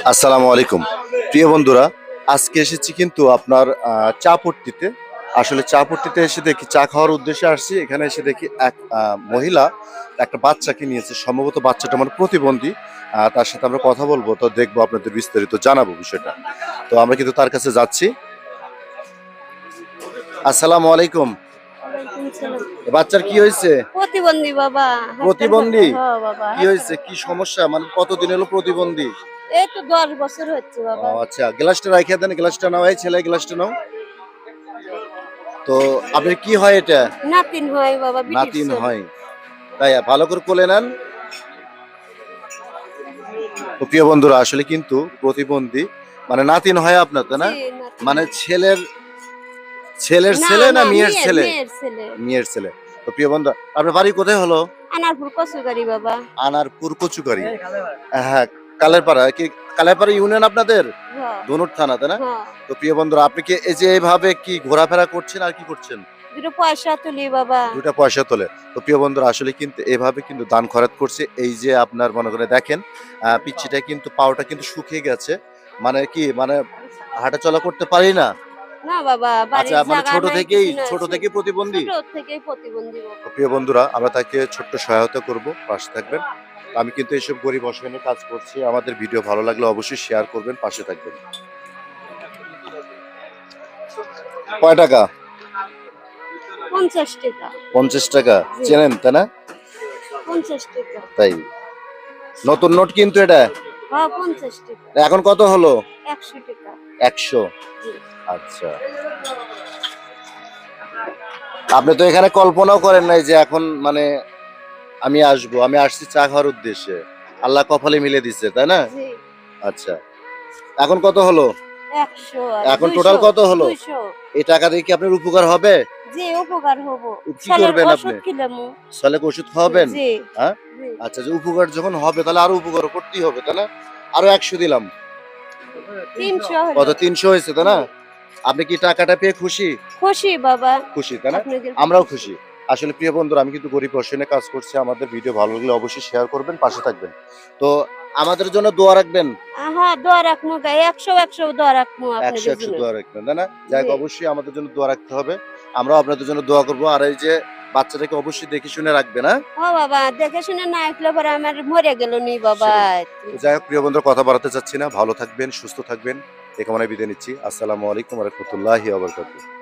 আসসালামু আলাইকুম প্রিয় বন্ধুরা, আজকে এসেছি কিন্তু আপনার চা পট্টিতে। আসলে চা পট্টিতে এসে দেখি, চা খাওয়ার উদ্দেশ্যে আসছি। এখানে এসে দেখি এক মহিলা একটা বাচ্চাকে নিয়েছে, সম্ভবত বাচ্চাটা মানে প্রতিবন্ধী। তার সাথে আমরা কথা বলবো, তো দেখবো, আপনাদের বিস্তারিত জানাবো বিষয়টা। তো আমরা কিন্তু তার কাছে যাচ্ছি। আসসালামু আলাইকুম। ওয়ালাইকুম সালাম। বাচ্চার কি হয়েছে? প্রতিবন্ধী বাবা, হাঁটতে প্রতিবন্ধী? পারে। হ্যাঁ বাবা, কি হাঁটতে হয়েছে, পারে। কি সমস্যা, মানে কতদিন হলো প্রতিবন্ধী? এই তো 10 বছর হচ্ছে ও বাবা। আচ্ছা, গ্লাসটা রাখিয়া দেন, গ্লাসটা নাও, এই ছেলে গ্লাসটা নাও। তো আপনার কি হয় এটা? নাতিন হয় বাবা, বিটির নাতিন ছেলে। হয়? তাই ভালো করে কোলে নেন। তো প্রিয় বন্ধুরা, আসলে কিন্তু প্রতিবন্ধী মানে নাতিন হয় আপনার, তাই না? জি, নাতিন মানে হয়। ছেলের ছেলের না ছেলে না না, মেয়ের মেয়ের ছেলে? মেয়ের ছেলে। মেয়ের ছেলে। তো প্রিয় বন্ধু, আপনার বাড়ি কোথায় হলো? আনারপুর কচুগাড়ি বাবা। আনারপুর কচুকারি। হ্যাঁ, কালেরপাড়া কি? কালেরপাড়া ইউনিয়ন আপনাদের? হ্যাঁ ধনুর থানা, তাই না? হ্যাঁ। তো প্রিয় বন্ধুরা, আপনি কি এই যে এইভাবে কি ঘোরাফেরা করছেন আর কি করছেন? দুটো পয়সা তুলি বাবা। ২ টা পয়সা তোলে। তো প্রিয় বন্ধুরা, আসলে কিন্তু এভাবে কিন্তু দান খয়রাত করছে। এই যে আপনার মনে করে দেখেন, পিচ্চিটা কিন্তু পাওটা কিন্তু শুকিয়ে গেছে। মানে কি, মানে হাঁটাচলা করতে পারি না। না বাবা, আচ্ছা, বাড়ির মানে জায়গা নাই, কিছু নাই। ছোট থেকেই প্রতিবন্ধী? ছোট থেকেই প্রতিবন্ধী তো বাবা। প্রিয় বন্ধুরা, আমরা তাকে ছোট্ট সহায়তা করব, পাশে থাকবেন। আমি কিন্তু এসব গরিব অসহায় কাজ করছি। আমাদের ভিডিও ভালো লাগলে অবশ্যই শেয়ার করবেন, পাশে থাকবেন। কয় টাকা? 50 টাকা। ৫০ টাকা। জি, চেনেন, তাই না? 50 টাকা। তাই। নতুন নোট কিন্তু এটা। হ্যাঁ, 50 টাকা। এখন কত হলো? 100 টাকা। ১০০। জি। আচ্ছা। আপনি তো এখানে কল্পনাও করেন নাই যে এখন মানে আমি আসবো। আমি আসছি চা খাওয়ার উদ্দেশ্যে। আল্লাহ কপালে মিলে দিছে, তাই না? জি। আচ্ছা। এখন কত হলো? 100 আর এখন 200, টোটাল কত হলো? 200। এই টাকা দিয়ে কি আপনার উপকার হবে? জি, উপকার হবো। কি ছেলের করবেন আপনি? ওষুধ কিনামু। সালেক ওষুধ খাওয়াবেন? জি, হ্যাঁ? জি, আচ্ছা, যে উপকার যখন হবে তাহলে আরো উপকার করতেই হবে, তাই না? আরো ১০০ দিলাম। 300 কত, হলো। ৩০০ হয়েছে, তাই জি, না? আপনি কি টাকাটা পেয়ে খুশি? খুশি বাবা। খুশি, তাই না? আপনাদের আমরাও খুশি। খুশি। আসলে প্রিয় বন্ধুরা, আমি কিন্তু গরিব অসহায় কাজ করছি। আমাদের ভিডিও ভালো লাগলে অবশ্যই শেয়ার করবেন, পাশে থাকবেন। তো আমাদের জন্য দোয়া রাখবেন। হ্যাঁ, দোয়া রাখমু গা। ১০০ দোয়া রাখমু ১০০ আপনাদের ১০০ জন্য। দোয়া রাখবেন, তাই না? যাই হোক, জি, অবশ্যই আমাদের জন্য দোয়া রাখতে হবে। আমরাও আপনাদের জন্য দোয়া করব। আর এই যে বাচ্চাটাকে অবশ্যই দেখে শুনে রাখবেন, হ্যাঁ? ও বাবা, দেখে শুনে না আসলে পরে আমার মরে গেল নি বাবা। সেটাই। তো যাই হোক প্রিয় বন্ধুরা, কথা বাড়াতে চাচ্ছি না। ভালো থাকবেন, সুস্থ থাকবেন। এ কামনায় বিদায় নিচ্ছি। আসসালামু আলাইকুম ওয়া রাহমাতুল্লাহি ওয়া বারাকাতুহু।